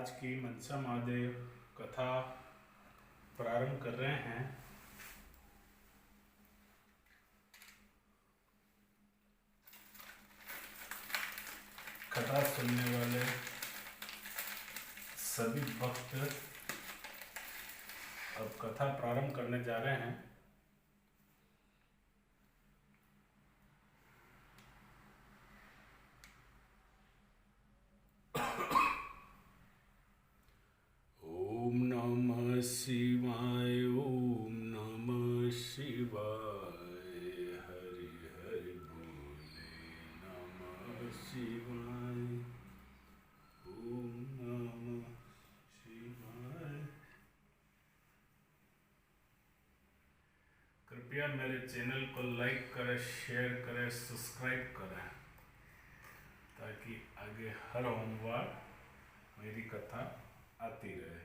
आज की मनसा महादेव कथा प्रारंभ कर रहे हैं। कथा सुनने वाले सभी भक्त अब कथा प्रारंभ करने जा रहे हैं। ओम नमः शिवाय, ओम नमः शिवाय, हरि हरि बोले नमः शिवाय, ओम नमः शिवाय। कृपया मेरे चैनल को लाइक करें, शेयर करें, सब्सक्राइब करें ताकि आगे हर सोमवार मेरी कथा आती रहे।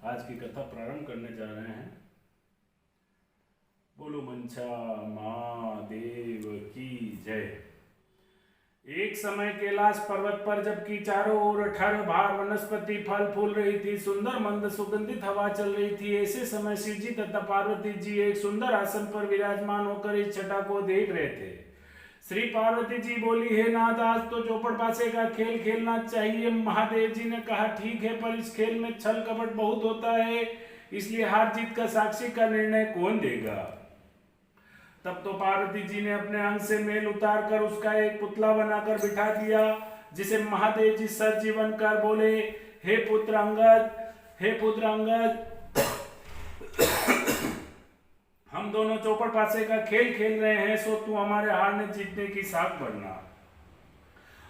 आज की कथा प्रारंभ करने जा रहे हैं। बोलो मनसा महादेव की जय। एक समय कैलाश पर्वत पर जबकि चारों ओर 18 भार वनस्पति फल फूल रही थी, सुंदर मंद सुगंधित हवा चल रही थी, ऐसे समय शिव जी तथा पार्वती जी एक सुंदर आसन पर विराजमान होकर इस छटा को देख रहे थे। श्री पार्वती जी बोली, हे नाथ, आज तो चौपड़ पासे का खेल खेलना चाहिए। महादेव जी ने कहा, ठीक है, पर इस खेल में छल कपट बहुत होता है, इसलिए हार जीत का साक्षी का निर्णय कौन देगा। तब तो पार्वती जी ने अपने अंग से मेल उतार कर उसका एक पुतला बनाकर बिठा दिया, जिसे महादेव जी सजीवन कर बोले, हे पुत्र अंगद, हे पुत्र अंगद, हम दोनों चौपड़ पासे का खेल खेल रहे हैं, सो तू हमारे हारने जीतने की साख बढ़ना।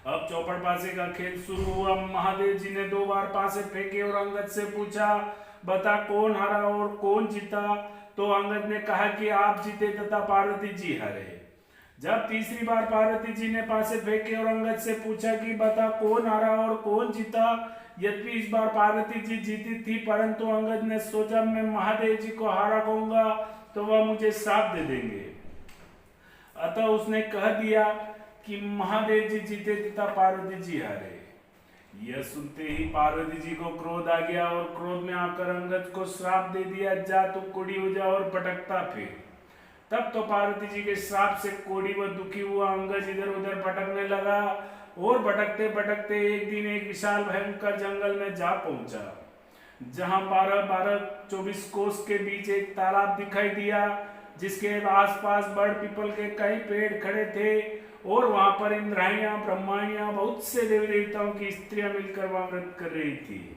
अब चौपड़ पासे का खेल शुरू हुआ। महादेव जी ने 2 बार पासे फेंके और अंगद से पूछा, बता कौन हारा और कौन जीता। तो अंगद ने कहा कि आप जीते तथा पार्वती जी हारे। जब तीसरी बार पार्वती जी ने पासे फेंके और अंगद से पूछा कि बता कौन हारा और कौन जीता। यद्यपि इस बार पार्वती जी जीती थी, परंतु अंगद ने सोचा, मैं महादेव जी को हारा कहूंगा तो वह मुझे श्राप दे देंगे। अतः उसने कह दिया कि महादेव जी जीते तथा पार्वती जी हारे। यह सुनते ही पार्वती जी को क्रोध आ गया और क्रोध में आकर अंगद को श्राप दे दिया, जा तू कोड़ी हो जा और भटकता फिर। तब तो पार्वती जी के श्राप से कोड़ी व दुखी हुआ अंगद इधर उधर भटकने लगा और भटकते भटकते एक दिन एक विशाल भयंकर जंगल में जा पहुंचा, जहां 12-24 कोस के बीच एक तालाब दिखाई दिया, जिसके आसपास बड़ पीपल के कई पेड़ खड़े थे और वहां पर इंद्राणियां, ब्रह्माणियां, बहुत से देवी देवताओं की स्त्रियां मिलकर वहां व्रत कर रही थी।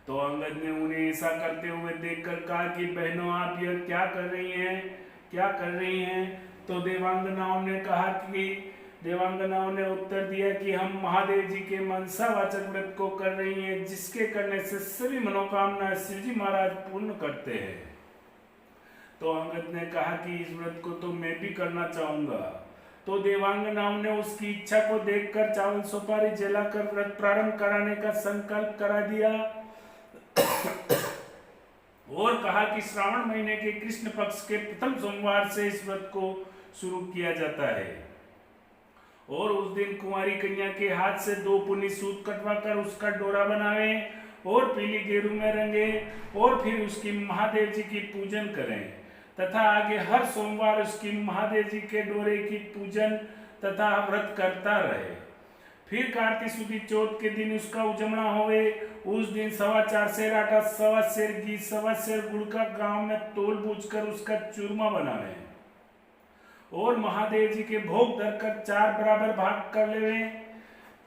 तो अंगद ने उन्हें ऐसा करते हुए देखकर कहा कि बहनों, आप यह क्या कर रही हैं, क्या कर रही हैं। तो देवांगनाओं ने उत्तर दिया कि हम महादेव जी के मनसावाचक व्रत को कर रही हैं, जिसके करने से सभी मनोकामना शिव जी महाराज पूर्ण करते हैं। तो अंगद ने कहा कि इस व्रत को तो मैं भी करना चाहूंगा। तो देवांगनाओं ने उसकी इच्छा को देखकर चावल सुपारी जलाकर व्रत प्रारंभ कराने का संकल्प करा दिया और कहा कि श्रावण महीने के कृष्ण पक्ष के प्रथम सोमवार से इस व्रत को शुरू किया जाता है और उस दिन कुंवारी कन्या के हाथ से 2 पुनी सूत कटवाकर उसका डोरा बनावे और पीली गेरू में रंगे और फिर उसकी महादेव जी की पूजन करें तथा आगे हर सोमवार उसकी महादेव जी के डोरे की पूजन तथा व्रत करता रहे। फिर कार्तिक सुदी चौथ के दिन उसका उजमना होवे। उस दिन 4.25 सेर आटा, 1.25 सेर घी, 1.25 सेर गुड़ का गांव में तोल बूझ कर उसका चूरमा बनावे और महादेव जी के भोग धरकर 4 बराबर भाग कर लेवे।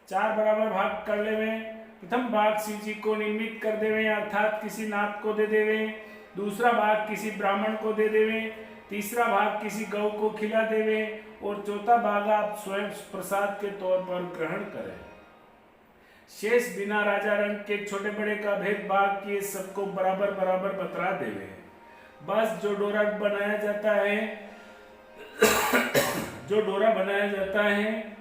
4 बराबर भाग कर लेवे। प्रथम भाग शिव जी को निमित्त कर देवे, अर्थात किसी नाथ को दे देवे। दूसरा भाग किसी ब्राह्मण को दे देवे। तीसरा भाग किसी गौ को खिला देवे और चौथा भाग आप स्वयं प्रसाद के तौर पर ग्रहण करें। शेष बिना राजा रंग के छोटे बड़े का भेदभाव किए सबको बराबर बराबर बतरा देवे। बस जो डोरा बनाया जाता है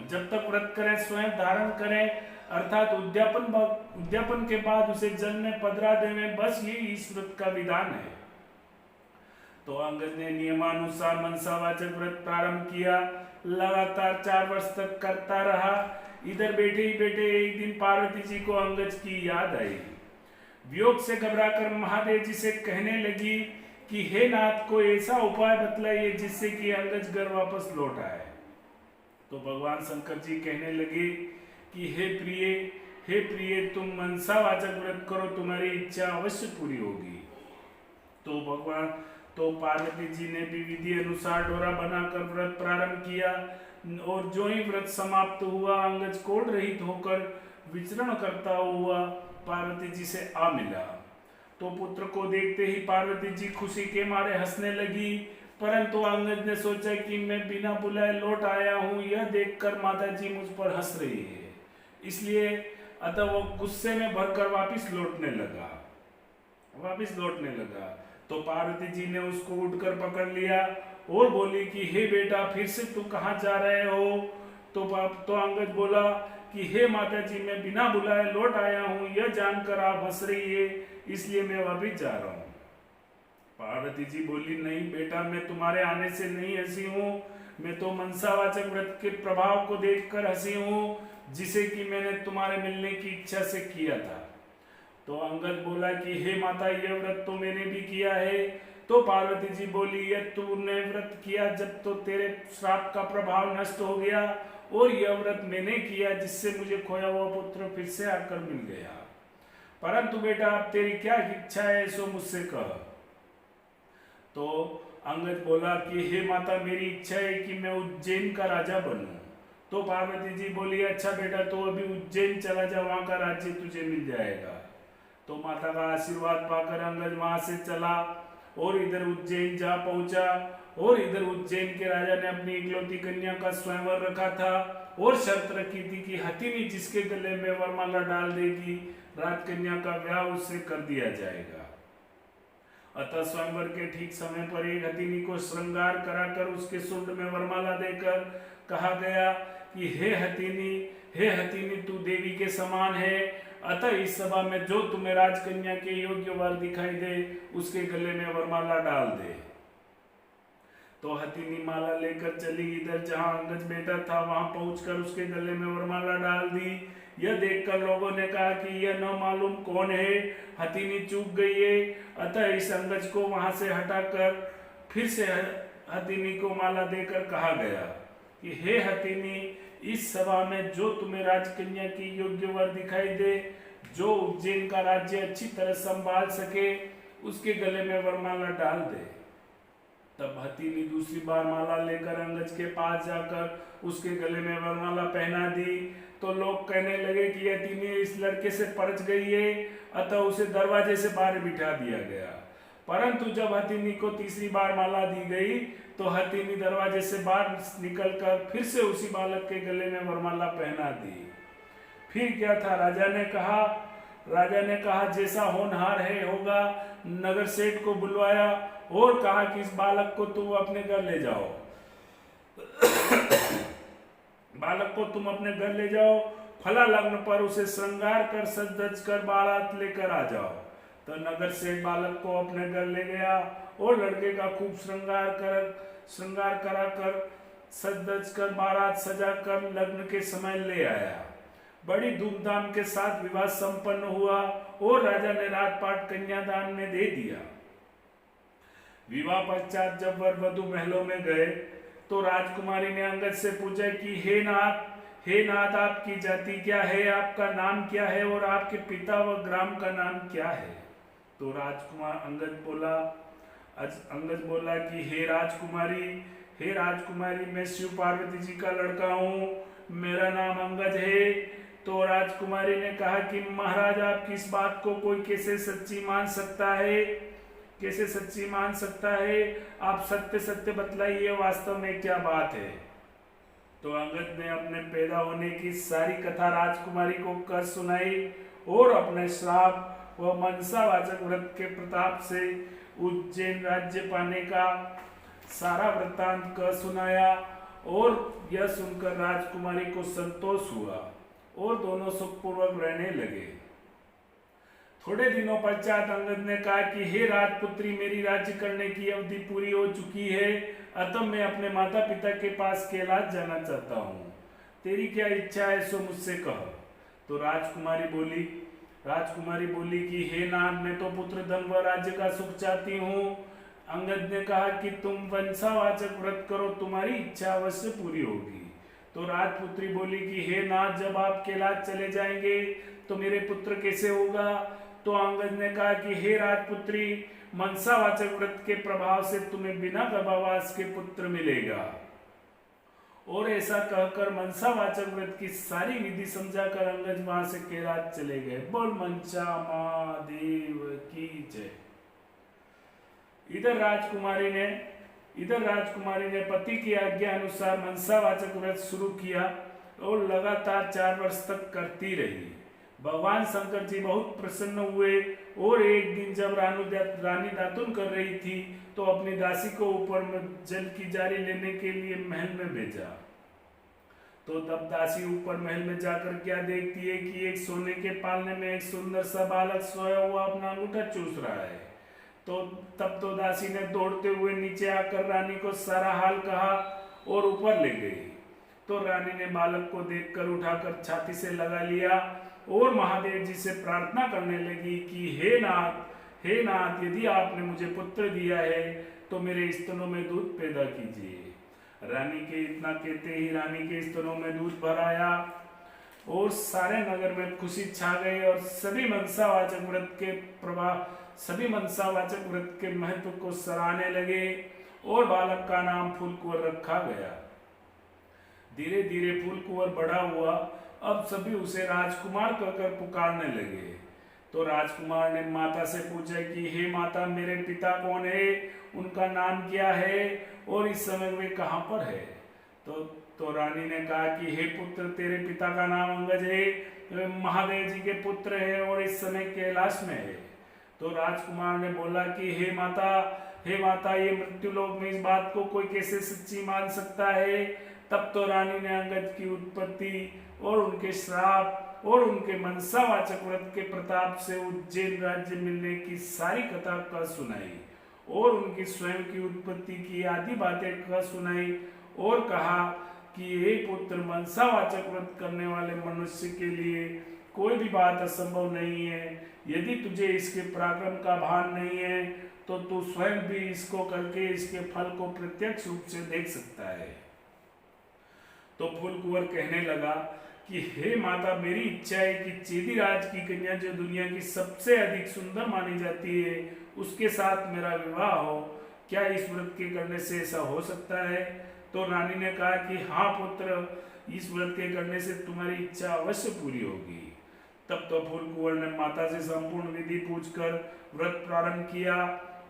जब तक व्रत करें, स्वयं धारण करें, अर्थात उद्यापन के बाद उसे जल में पधरा देवे। बस ये इस व्रत का विधान है। तो अंगद ने नियमानुसार मनसावाचक व्रत प्रारंभ किया। लगातार 4 वर्ष तक करता रहा। इधर बैठे ही बैठे एक दिन पार्वती जी को अंगद की याद आई। वियोग से घबराकर महादेव जी से कहने लगी कि हे नाथ, को ऐसा उपाय बतलाइए जिससे कि अंगद घर वापस लौट आए। तो भगवान शंकर जी कहने लगे कि हे प्रिय, तुम मनसावाचक व्रत करो, तुम्हारी इच्छा अवश्य पूरी होगी। तो पार्वती जी ने भी विधि अनुसार डोरा बनाकर व्रत प्रारंभ किया और जो ही व्रत समाप्त हुआ, अंगद कोढ़ रहित होकर विचरण करता हुआ पार्वती जी से आ मिला। तो पुत्र को देखते ही पार्वती जी खुशी के मारे हंसने लगी, परंतु अंगद ने सोचा कि मैं बिना बुलाए लौट आया हूँ, यह देखकर माता जी मुझ पर हंस रही है, इसलिए अतः वो गुस्से में भरकर वापिस लौटने लगा। तो पार्वती जी ने उसको उठकर पकड़ लिया और बोली कि हे बेटा, फिर से तू कहाँ जा रहे हो? तो अंगद बोला कि हे माता जी, मैं बिना बुलाए लौट आया हूँ, यह जानकर आप हंस रही है, इसलिए मैं वापिस जा रहा हूँ। पार्वती जी बोली, नहीं बेटा, मैं तुम्हारे आने से नहीं हंसी हूँ, मैं तो मनसावाचक व्रत के प्रभाव को देखकर हंसी हूँ, जिसे कि मैंने तुम्हारे मिलने की इच्छा से किया था। तो अंगद बोला कि हे माता, यह व्रत तो मैंने भी किया है। तो पार्वती जी बोली, यह तूने व्रत किया जब तो तेरे श्राप का प्रभाव नष्ट हो गया, और यह व्रत मैंने किया जिससे मुझे खोया हुआ पुत्र फिर से आकर मिल गया। परंतु बेटा, अब तेरी क्या इच्छा है, सो मुझसे कह। तो अंगद बोला कि हे माता, मेरी इच्छा है कि मैं उज्जैन का राजा बनूं। तो पार्वती जी बोली, अच्छा बेटा, तो अभी उज्जैन चला जा, वहां का राज्य तुझे मिल जाएगा। तो माता का आशीर्वाद पाकर अंगद वहां से चला और इधर उज्जैन जा पहुंचा। और इधर उज्जैन के राजा ने अपनी इकलौती कन्या का स्वयंवर रखा था और शर्त रखी थी कि हथिनी जिसके गले में वरमाला डाल देगी, राजकन्या का ब्याह उससे कर दिया जाएगा। अतः स्वयंवर के ठीक समय पर एक हथिनी को श्रृंगार कराकर उसके सुंड में वरमाला देकर कहा गया कि हे हथिनी, तू देवी के समान है, अतः इस सभा में जो तुम्हें राजकन्या के योग्य वर दिखाई दे, उसके गले में वरमाला डाल दे। तो हथिनी माला लेकर चली। इधर जहां अंगद बैठा था, वहां पहुंचकर उसके गले में वरमाला डाल दी। यह देखकर लोगों ने कहा कि यह न मालूम कौन है, हथिनी चूक गई है। अतः इस अंगद को वहां से हटाकर फिर से हथिनी को माला देकर कहा गया कि हे हथिनी, इस सभा में जो तुम्हें राजकन्या की योग्य वर दिखाई दे, जो उज्जैन का राज्य अच्छी तरह संभाल सके, उसके गले में वरमाला डाल दे। तब हथिनी दूसरी बार माला लेकर अंगद के पास जाकर उसके गले में वरमाला पहना दी। तो लोग कहने लगे कि हथिनी इस लड़के से परच गई है, अतः उसे दरवाजे से बाहर बिठा दिया गया। परंतु जब हथिनी को तीसरी बार माला दी गई, तो हथिनी दरवाजे से बाहर निकलकर फिर से उसी बालक के गले में वरमाला पहना दी। फिर क्या था, राजा ने कहा जैसा होनहार है होगा। नगर सेठ को बुलवाया और कहा कि इस बालक को तुम अपने घर ले जाओ। बालक को तुम अपने घर ले जाओ, फला लग्न पर उसे श्रृंगार कर सज धज कर बारात लेकर आ जाओ। तो नगर सेठ बालक को अपने घर ले गया और लड़के का खूब श्रृंगार कराकर सज धज कर बारात सजा कर लग्न के समय ले आया। बड़ी धूमधाम के साथ विवाह संपन्न हुआ और राजा ने राजपाट कन्यादान में दे दिया। विवाह पश्चात जब वर वधु महलों में गए, तो राजकुमारी ने अंगद से पूछा कि हे नाथ, हे नाथ, आपकी जाति क्या है, आपका नाम क्या है और आपके पिता व ग्राम का नाम क्या है? तो राजकुमार अंगद बोला कि हे राजकुमारी, मैं शिव पार्वती जी का लड़का हूँ, मेरा नाम अंगद है। तो राजकुमारी ने कहा कि महाराज, आपकी इस बात को कोई कैसे सच्ची मान सकता है, कैसे सच्ची मान सकता है? आप सत्य सत्य बतलाइए, वास्तव में क्या बात है? तो अंगद ने अपने पैदा होने की सारी कथा राजकुमारी को कर सुनाई और अपने श्राप व मनसावाचक व्रत के प्रताप से उज्जैन राज्य पाने का सारा वृत्तांत कर सुनाया। और यह सुनकर राजकुमारी को संतोष हुआ और दोनों सुखपूर्वक रहने लगे। थोड़े दिनों पश्चात अंगद ने कहा कि हे राजपुत्री, मेरी राज्य करने की अवधि पूरी हो चुकी है, अतः मैं अपने माता पिता के पास कैलाश जाना चाहता हूँ। तेरी क्या इच्छा है, सो मुझसे कह। तो राजकुमारी बोली कि हे नाथ, मैं तो पुत्र, धन व राज्य का सुख चाहती हूँ। अंगद ने कहा कि तुम वंशावाचक व्रत करो, तुम्हारी इच्छा अवश्य पूरी होगी। तो राजपुत्री बोली कि हे नाथ, जब आप कैलाश चले जाएंगे तो मेरे पुत्र कैसे होगा? तो अंगद ने कहा कि हे राजपुत्री, मनसावाचक व्रत के प्रभाव से तुम्हें बिना गर्भावास के पुत्र मिलेगा। और ऐसा कहकर मनसावाचक व्रत की सारी विधि समझाकर अंगद वहां से कैलाश चले गए। बोल मनसा महादेव की जय। इधर राजकुमारी ने पति की आज्ञा अनुसार मनसावाचक व्रत शुरू किया और लगातार 4 वर्ष तक करती रही। भगवान शंकर जी बहुत प्रसन्न हुए और एक दिन जब रानी दातुन कर रही थी तो अपनी दासी को ऊपर में जल की जारी लेने के लिए महल में भेजा। तो तब दासी ऊपर महल में जाकर क्या देखती है कि एक सोने के पालने में एक सुंदर सा बालक सोया हुआ अपना अंगूठा चूस रहा है। तो तब तो दासी ने दौड़ते हुए नीचे आकर रानी को सारा हाल कहा और ऊपर ले गई। तो रानी ने बालक को देखकर उठाकर छाती से लगा लिया और महादेव जी से प्रार्थना करने लगी कि हे नाथ, यदि आपने मुझे पुत्र दिया है तो मेरे स्तनों में दूध पैदा कीजिए। रानी के इतना कहते ही रानी के स्तनों में दूध भर आया और सारे नगर में खुशी छा गई और सभी मनसावाचक व्रत के महत्व को सराहने लगे और बालक का नाम फूलकुंवर रखा गया। धीरे धीरे फूलकुंवर बड़ा हुआ, अब सभी उसे राजकुमार कहकर पुकारने लगे। तो राजकुमार ने माता से पूछा कि हे माता, मेरे पिता कौन है, उनका नाम क्या है और इस समय वे कहाँ पर है? तो रानी ने कहा कि हे पुत्र, तेरे पिता का नाम अंगद है, वे महादेव जी के पुत्र है और इस समय कैलाश में है। तो राजकुमार ने बोला कि हे माता, ये मृत्युलोक में इस बात को कोई कैसे सच्ची मान सकता है? तब तो रानी ने अंगद की उत्पत्ति और उनके श्राप और उनके मनसावाचक व्रत के प्रताप से उज्जैन राज्य मिलने की सारी कथा कह सुनाई और उनकी स्वयं की उत्पत्ति की आदि बातें कह सुनाई और कहा कि हे पुत्र, मनसावाचक व्रत करने वाले मनुष्य के लिए कोई भी बात असंभव नहीं है। यदि तुझे इसके पराक्रम का भान नहीं है तो तू स्वयं भी इसको करके इसके फल को प्रत्यक्ष रूप से देख सकता है। तो फूलकुंवर कहने लगा कि हे माता, मेरी इच्छा है कि चेदीराज की कन्या जो दुनिया की सबसे अधिक सुंदर मानी जाती है उसके साथ मेरा विवाह हो। क्या इस व्रत के करने से ऐसा हो सकता है? तो रानी ने कहा कि हाँ पुत्र, इस व्रत के करने से तुम्हारी इच्छा अवश्य पूरी होगी। तब तो फूलकुंवर ने माता से संपूर्ण विधि पूछकर व्रत प्रारंभ किया।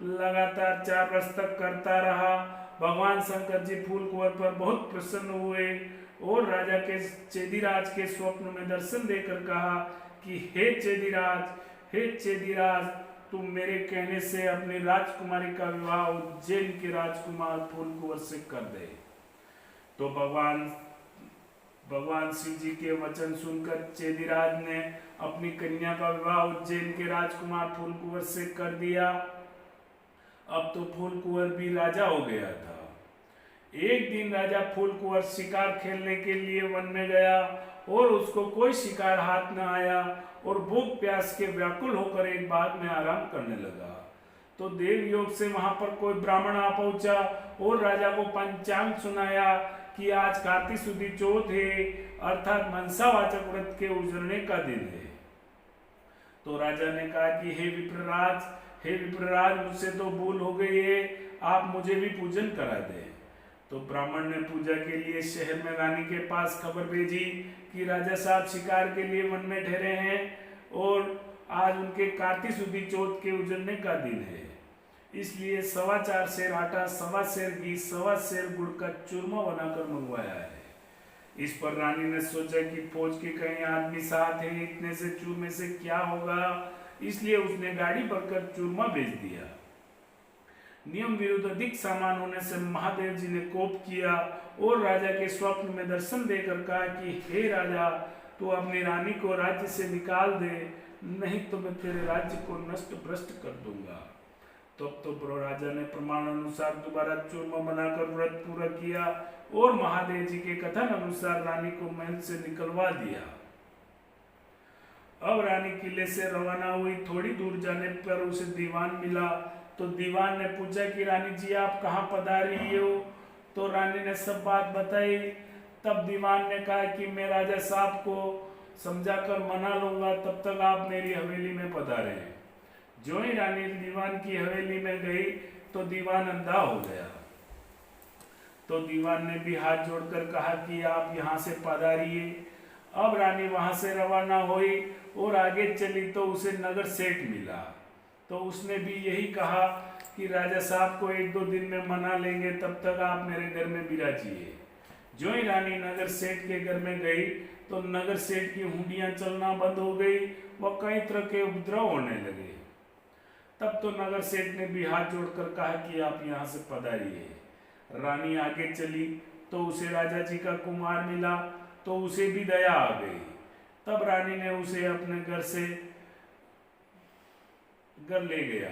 लगातार 4 वर्ष तक करता रहा। भगवान शंकर जी फूलकुंवर पर बहुत प्रसन्न हुए और राजा के चेदीराज के स्वप्न में दर्शन देकर कहा कि हे चेदीराज, तुम मेरे कहने से अपनी राजकुमारी का विवाह उज्जैन के राजकुमार फूलकुंवर से कर दे। तो भगवान शिव जी के वचन सुनकर चेदीराज ने अपनी कन्या का विवाह उज्जैन के राजकुमार फूलकुंवर से कर दिया। अब तो फूलकुंवर भी राजा हो गया था। एक दिन राजा फूलकुंवर शिकार खेलने के लिए वन में गया और उसको कोई शिकार हाथ न आया और भूख प्यास के व्याकुल होकर एक बाग में आराम करने लगा। तो देव योग से वहां पर कोई ब्राह्मण आ पहुंचा और राजा को पंचांग सुनाया कि आज कार्तिक सुदी चौथ है, अर्थात मनसावाचक व्रत के उजड़ने का दिन है। तो राजा ने कहा कि हे विप्रराज, मुझसे तो भूल हो गई है, आप मुझे भी पूजन करा दे। तो ब्राह्मण ने पूजा के लिए शहर में रानी के पास खबर भेजी कि राजा साहब शिकार के लिए वन में ठहरे हैं और आज उनके कार्तिक सुदी चौथ के उजड़ने का दिन है, इसलिए 4.25 सेर आटा, 1.25 सेर घी, 1.25 सेर गुड़ का चूरमा बनाकर मंगवाया है। इस पर रानी ने सोचा कि फौज के कई आदमी साथ हैं, इतने से चूरमे से क्या होगा, इसलिए उसने गाड़ी भरकर चूरमा भेज दिया। नियम विरुद्ध अधिक सामान होने से महादेव जी ने कोप किया और राजा के स्वप्न में दर्शन देकर कहा कि हे राजा, तू अपनी रानी को राज्य से निकाल दे, नहीं तो मैं तेरे राज्य को नष्ट भ्रष्ट कर दूंगा। तब तो राजा ने प्रमाण अनुसार दोबारा चूरमा बनाकर व्रत पूरा किया और महादेव जी के कथन अनुसार रानी को महल से निकलवा दिया। अब रानी किले से रवाना हुई। थोड़ी दूर जाने पर उसे दीवान मिला। तो दीवान ने पूछा कि रानी जी आप कहाँ पधारी हो? तो रानी ने सब बात बताई। तब दीवान ने कहा कि मैं राजा साहब को समझाकर मना लूंगा, तब तक आप मेरी हवेली में पधारे। जो ही रानी दीवान की हवेली में गई तो दीवान अंधा हो गया। तो दीवान ने भी हाथ जोड़कर कहा कि आप यहाँ से पधारिए। अब रानी वहां से रवाना हुई और आगे चली तो उसे नगर सेठ मिला। तो उसने भी यही कहा कि राजा साहब को 1-2 दिन में मना लेंगे, तब तक आप मेरे घर में विराजिए। जो ही रानी नगर सेठ के घर में गई तो नगर सेठ की हुंडियां चलना बंद हो गई, वह कई तरह के उपद्रव होने लगे। तब तो नगर सेठ ने भी हाथ जोड़कर कहा कि आप यहाँ से पधारिए। रानी आगे चली तो उसे राजा जी का कुमार मिला, तो उसे भी दया आ गई। तब रानी ने उसे अपने घर ले गया।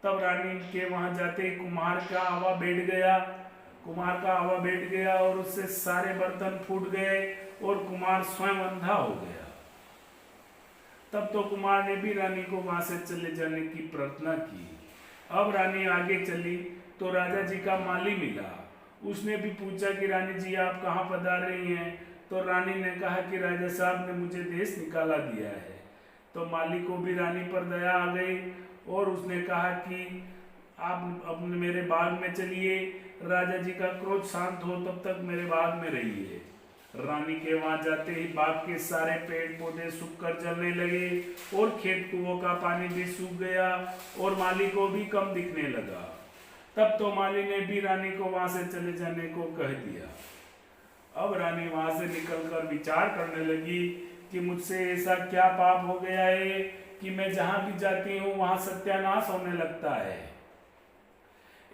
तब रानी के वहां जाते ही कुम्हार का आवा बैठ गया और उससे सारे बर्तन फूट गए और कुम्हार स्वयं अंधा हो गया। तब तो कुमार ने भी रानी को वहां से चले जाने की प्रार्थना की। अब रानी आगे चली तो राजा जी का माली मिला। उसने भी पूछा कि रानी जी आप कहाँ पधार रही हैं? तो रानी ने कहा कि राजा साहब ने मुझे देश निकाला दिया है। तो माली को भी रानी पर दया आ गई और उसने कहा कि आप अपने मेरे बाग में चलिए, राजा जी का क्रोध शांत हो तब तक मेरे बाग में रहिए। रानी के वहां जाते ही बाग के सारे पेड़ पौधे सूखकर जलने लगे और खेत कुओं का पानी भी सूख गया और माली को भी कम दिखने लगा। तब तो माली ने भी रानी को वहां से चले जाने को कह दिया। अब रानी वहां से निकलकर विचार करने लगी कि मुझसे ऐसा क्या पाप हो गया है कि मैं जहां भी जाती हूँ वहां सत्यानाश होने लगता है।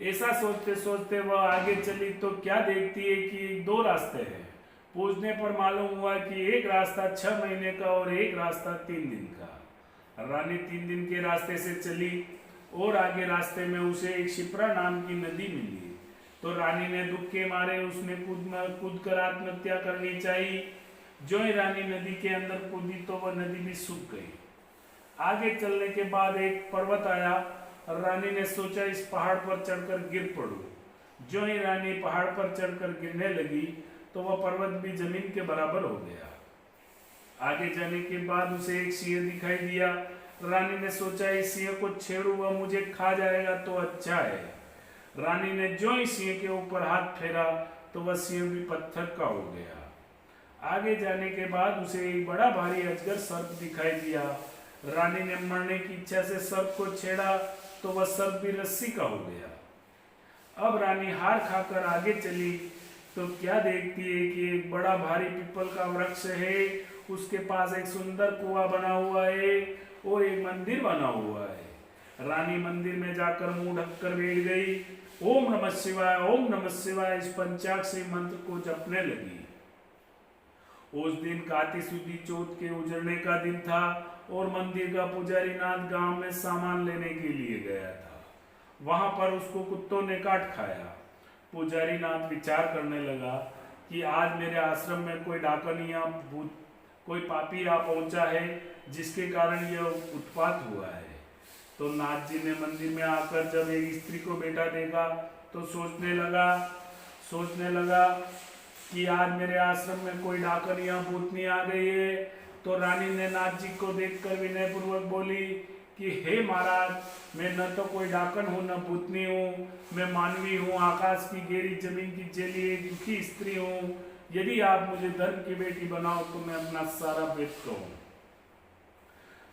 ऐसा सोचते सोचते वह आगे चली तो क्या देखती है कि 2 रास्ते हैं। पूछने पर मालूम हुआ कि एक रास्ता 6 महीने का और एक रास्ता 3 दिन का। रानी 3 दिन के रास्ते से चली और आगे रास्ते में उसे एक शिप्रा नाम की नदी मिली। तो रानी ने दुख के मारे उसने कूद कर आत्महत्या करनी चाहिए। जो ही रानी नदी के अंदर कूदी तो वह नदी भी सूख गई। आगे चलने के बाद एक पर्वत आया। रानी ने सोचा इस पहाड़ पर चढ़कर गिर पड़ूं। जो ही रानी पहाड़ पर चढ़कर गिरने लगी तो वह पर्वत भी जमीन के बराबर हो गया। आगे जाने के बाद उसे एक सिंह दिखाई दिया। रानी ने सोचा इस सिंह को छेड़ूं, वह मुझे खा जाएगा तो अच्छा है। रानी ने जो ही सिंह के ऊपर हाथ फेरा तो वह सिंह भी पत्थर का हो गया। आगे जाने के बाद उसे एक बड़ा भारी अजगर सर्प दिखाई दिया। रानी ने मरने की इच्छा से सर्प को छेड़ा तो वह सर्प भी रस्सी का हो गया। अब रानी हार खाकर आगे चली तो क्या देखती है कि एक बड़ा भारी पीपल का वृक्ष है, उसके पास एक सुंदर कुआं बना हुआ है और एक मंदिर बना हुआ है। रानी मंदिर में जाकर मुंह ढककर बैठ गई। ओम नमः शिवाय, ओम नमः शिवाय इस पंचाक्षरी मंत्र को जपने लगी। उस दिन कार्तिक सुदी चौथ के उजड़ने का दिन था और मंदिर का पुजारी नाथ गांव में सामान लेने के लिए गया था। वहां पर उसको कुत्तों ने काट खाया। पुजारी नाथ विचार करने लगा कि आज मेरे आश्रम में कोई डाकन या भूत, कोई पापी आ पहुंचा है जिसके कारण यह उत्पात हुआ है। तो नाथ जी ने मंदिर में आकर जब एक स्त्री को बेटा देखा तो सोचने लगा कि आज मेरे आश्रम में कोई डाकन या भूतनी आ गई है। तो रानी ने नाथ जी को देखकर विनय पूर्वक बोली कि हे महाराज, मैं न तो कोई डाकन हूँ न भूतनी हूँ, मैं मानवी हूँ, आकाश की घेरी जमीन की जली एक दुखी स्त्री हूँ। यदि आप मुझे धर्म की बेटी बनाओ तो मैं अपना सारा भेद कहूँ।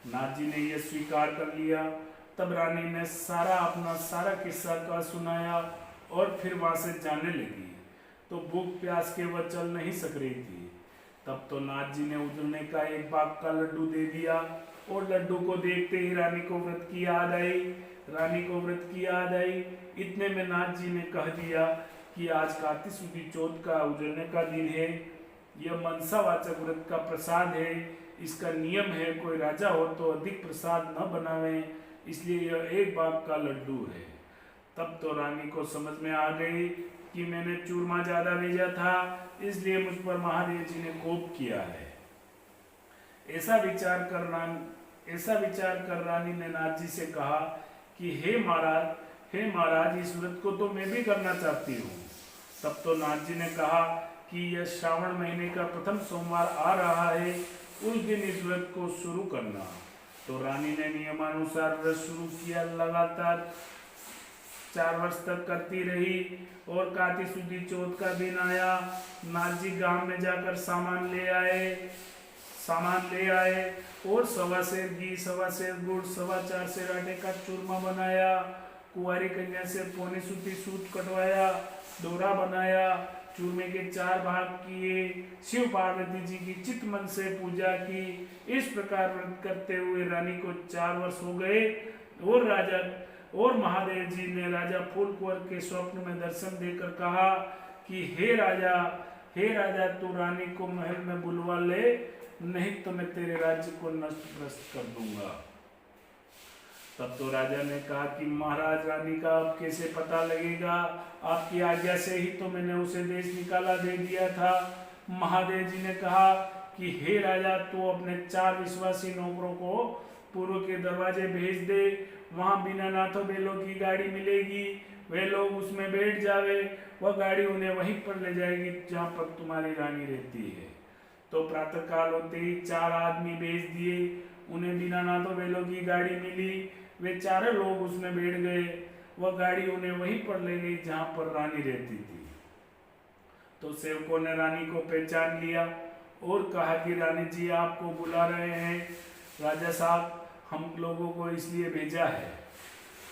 नाथ जी ने यह स्वीकार कर लिया। तब रानी ने अपना सारा किस्सा का सुनाया और फिर वहां से जाने लगी। तो भूख प्यास के वह चल नहीं सक रही थी। तब तो नाथ जी ने उजड़ने का एक बाग का लड्डू दे दिया और लड्डू को देखते ही रानी को व्रत की याद आई। इतने में नाथ जी ने कह दिया कि आज कार्तिक शुक्ल चौथ का उजड़ने का दिन है। यह मनसावाचक व्रत का प्रसाद है। इसका नियम है, कोई राजा हो तो अधिक प्रसाद न बनावे, इसलिए यह एक बाग का लड्डू है। तब तो रानी को समझ में आ गई कि मैंने चूरमा ज्यादा भेजा था, इसलिए मुझ पर महादेव जी ने कोप किया है। ऐसा विचार कर रानी ने नाथ जी से कहा कि हे महाराज, इस व्रत को तो मैं भी करना चाहती हूँ। तब तो नाथ जी ने कहा कि यह श्रावण महीने का प्रथम सोमवार आ रहा है, उस दिन इस व्रत को शुरू करना। तो रानी ने नियमानुसार व्रत शुरू किया। लगातार 4 वर्ष तक करती रही और कार्तिक शुक्ल चौथ का दिन आया। नाथ जी गांव में जाकर सामान ले आए और 1.25 सेर घी, 1.25 सेर गुड़, 4.25 सेर आटे का चूरमा बनाया। कुंवारी कन्या से पौनी सूती सूत कटवाया, डोरा बनाया, चूरमे के 4 भाग किए, शिव पार्वती जी की चित मन से पूजा की। इस प्रकार व्रत करते हुए रानी को 4 वर्ष हो गए और महादेव जी ने राजा फूल कुंवर के स्वप्न में दर्शन देकर कहा कि हे राजा, तू रानी को महल में बुलवा ले, नहीं तो मैं तेरे राज्य को नष्ट भ्रष्ट कर दूंगा। तब तो राजा ने कहा कि महाराज, रानी का अब कैसे पता लगेगा? आपकी आज्ञा से ही तो मैंने उसे देश निकाला दे दिया था। महादेव जी ने कहा कि हे राजा, तू अपने 4 विश्वासी नौकरों को पूर्व के दरवाजे भेज दे। वहां बिना नाथों बैलों की गाड़ी मिलेगी, वे लोग उसमें बैठ जावे, वह गाड़ी उन्हें वहीं पर ले जाएगी जहां पर तुम्हारी रानी रहती है। तो प्रातःकाल होते ही 4 आदमी भेज दिए, उन्हें बिना नाथों बैलों की गाड़ी मिली, वे 4 लोग उसमें बैठ गए, वह गाड़ी उन्हें वहीं पर ले गई जहां पर रानी रहती थी। तो सेवकों ने रानी को पहचान लिया और कहा कि रानी जी आपको बुला रहे हैं। राजा साहब, हम लोगों को इसलिए भेजा है।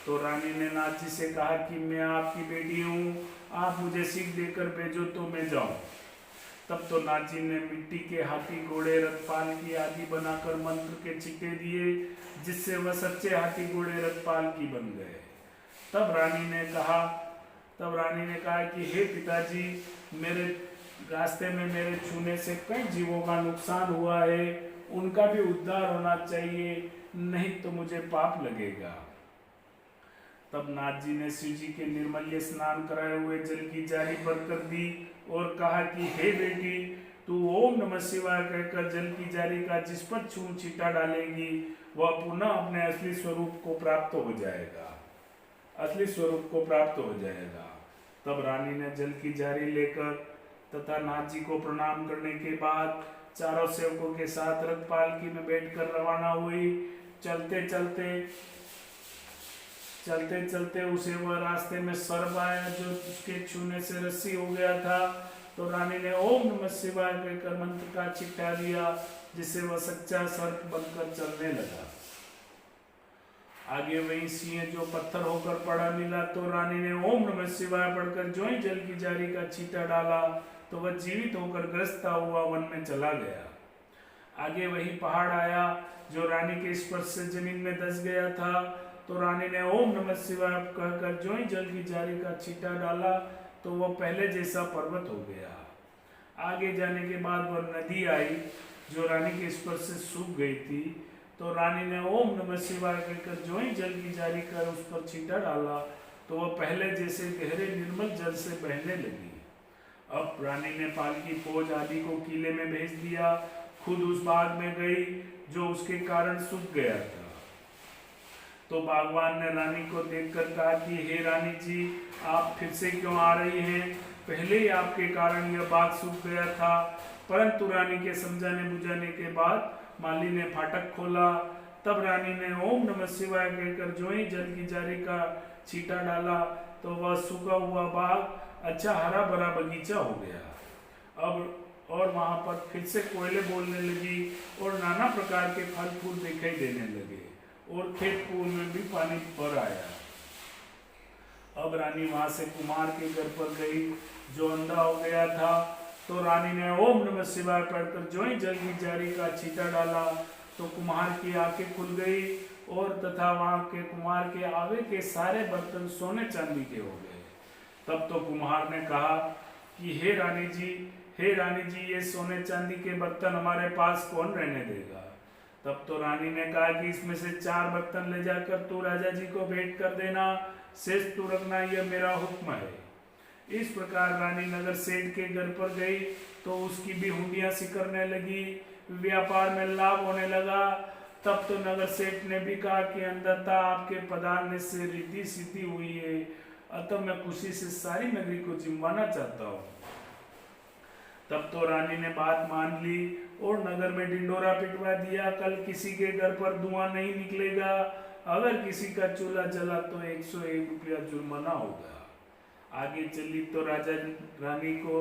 तो रानी ने नाथ जी से कहा कि मैं आपकी बेटी हूँ, आप मुझे सीख देकर भेजो तो मैं जाऊँ। तब तो नाथ जी ने मिट्टी के हाथी, घोड़े, रथपाल की आदि बनाकर मंत्र के छिटे दिए, जिससे वह सच्चे हाथी, घोड़े, रथपाल की बन गए। तब रानी ने कहा कि हे पिताजी, मेरे रास्ते में मेरे छूने से कई जीवों का नुकसान हुआ है, उनका भी उद्धार होना चाहिए, नहीं तो मुझे पाप लगेगा। तब नाथ जी ने शिव जी के निर्मल्य स्नान कराए हुए जल की जारी बरकर दी और कहा कि हे बेटी, तू ओम नमः शिवाय कहकर जल की जारी का जिस पर छींटा डालेगी, वह पुनः अपने असली स्वरूप को प्राप्त हो जाएगा। तब रानी ने जल की जारी लेकर तथा नाथ जी को प्रणाम करने के बाद चारों सेवकों के साथ रथ पालकी में बैठकर रवाना हुई। चलते चलते उसे वह रास्ते में सर्प आया जो उसके छूने से रस्सी हो गया था। तो रानी ने ओम नमः शिवाय कहकर मंत्र का छिट्टा दिया, जिससे वह सच्चा सर्प बनकर चलने लगा। आगे वही सिंह जो पत्थर होकर पड़ा मिला, तो रानी ने ओम नमः शिवाय पढ़कर जो ही जल की जारी का छींटा डाला, तो वह जीवित होकर ग्रस्ता हुआ वन में चला गया। आगे वही पहाड़ आया जो रानी के स्पर्श से जमीन में धंस गया था। तो रानी ने ओम नमः शिवाय कहकर जो ही जल की जारी का छींटा डाला, तो वह पहले जैसा पर्वत हो गया। आगे जाने के बाद वह नदी आई जो रानी के स्पर्श से सूख गई थी। तो रानी ने ओम नमः शिवाय कहकर जो ही जल की जारी कर उस पर छींटा डाला, तो वह पहले जैसे गहरे निर्मल जल से बहने लगी। अब रानी ने पालकी फौज आदि को किले में भेज दिया, खुद उस बाग में गई जो उसके कारण सूख गया था। तो बागवान ने रानी को देखकर कहा कि हे रानी जी, आप फिर से क्यों आ रही हैं? पहले ही आपके कारण यह बाग सूख गया था। परंतु रानी के समझाने बुझाने के बाद माली ने फाटक खोला। तब रानी ने ओम नमः शिवाय कहकर जो ही जल की जारी का छींटा डाला तो वह सूखा हुआ बाग अच्छा हरा भरा बगीचा हो गया। अब और वहां पर फिर से कोयले बोलने लगी और नाना प्रकार के फल फूल दिखाई देने लगे और खेत कूल में भी पानी भर आया। अब रानी वहां से कुम्हार के घर पर गई जो अंधा हो गया था। तो रानी ने ओम नमः शिवाय पढ़कर जो ही जल की जारी का छींटा डाला तो कुम्हार की आंखें खुल गई और तथा वहां के कुम्हार के आगे के सारे बर्तन सोने चांदी के हो गए। तब तो कुम्हार ने कहा कि हे रानी जी, ये सोने चांदी के बर्तन हमारे पास कौन रहने देगा। तब तो रानी ने कहा कि इसमें से 4 बर्तन ले जाकर तू राजा जी को भेंट कर देना, शेष तू रखना, यह मेरा हुक्म है। इस प्रकार रानी नगर सेठ के घर पर गई तो उसकी भी हुंडियां सिकरने लगी, व्यापार में लाभ होने लगा। तब तो नगर सेठ ने भी कहा कि अंधता आपके पधारने से रिद्धि सिद्धि हुई है, अतः मैं खुशी से सारी नगरी को जिमवाना चाहता हूँ। तब तो रानी ने बात मान ली और नगर में ढिंडोरा पिटवा दिया, कल किसी के घर पर धुआं नहीं निकलेगा, अगर किसी का चूल्हा जला तो 101 रुपया जुर्माना होगा। आगे चली तो राजा रानी को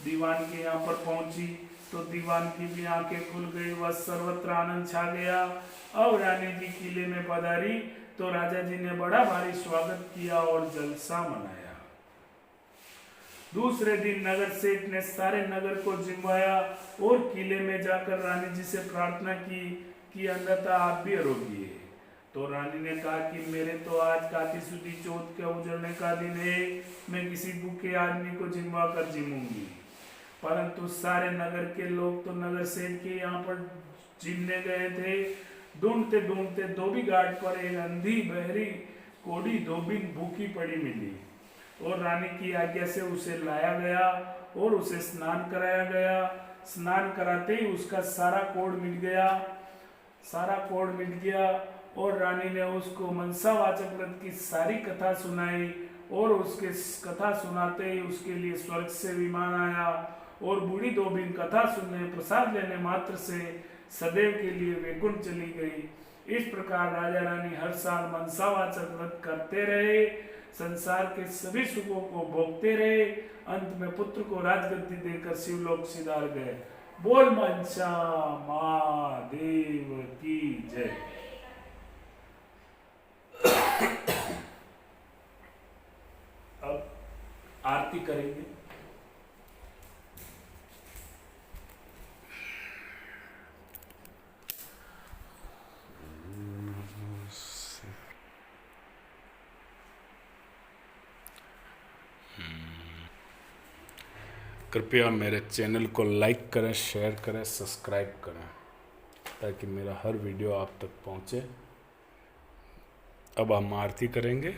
दीवान के यहाँ पर पहुंची तो दीवान की भी आंखें खुल गई, वह सर्वत्र आनंद छा गया। अब रानी जी किले में पधारी तो राजा जी ने बड़ा भारी स्वागत किया और जलसा मनाया। दूसरे दिन नगर सेठ ने सारे नगर को जिमवाया और किले में जाकर रानी जी से प्रार्थना की कि अंधता आप भी आरोगी है। तो रानी ने कहा कि मेरे तो आज काती सुदी चौथ के उजड़ने का दिन है, मैं किसी भूखे आदमी को जिमवा कर जिमूंगी। परंतु सारे नगर के लोग तो नगर सेठ के यहाँ पर जिमने गए थे। ढूंढते ढूंढते धोबी घाट पर एक अंधी बहरी कोड़ी धोबिन भूखी पड़ी मिली और रानी की आज्ञा से उसे लाया गया और उसे स्नान कराया गया। स्नान कराते ही उसका सारा कोढ़ मिट गया और रानी ने उसको मनसावाचक व्रत की सारी कथा सुनाई और उसके कथा सुनाते ही उसके लिए स्वर्ग से विमान आया और बूढ़ी धोबिन कथा सुनने प्रसाद लेने मात्र से सदैव के लिए वैकुंठ चली गई। इस प्रकार राजा रानी हर साल मनसावाचक व्रत करते रहे, संसार के सभी सुखों को भोगते रहे, अंत में पुत्र को राजगद्दी देकर शिवलोक सिधार गए। बोल मनसा महादेव की जय। अब आरती करेंगे। कृपया मेरे चैनल को लाइक करें, शेयर करें, सब्सक्राइब करें ताकि मेरा हर वीडियो आप तक पहुंचे। अब हम आरती करेंगे।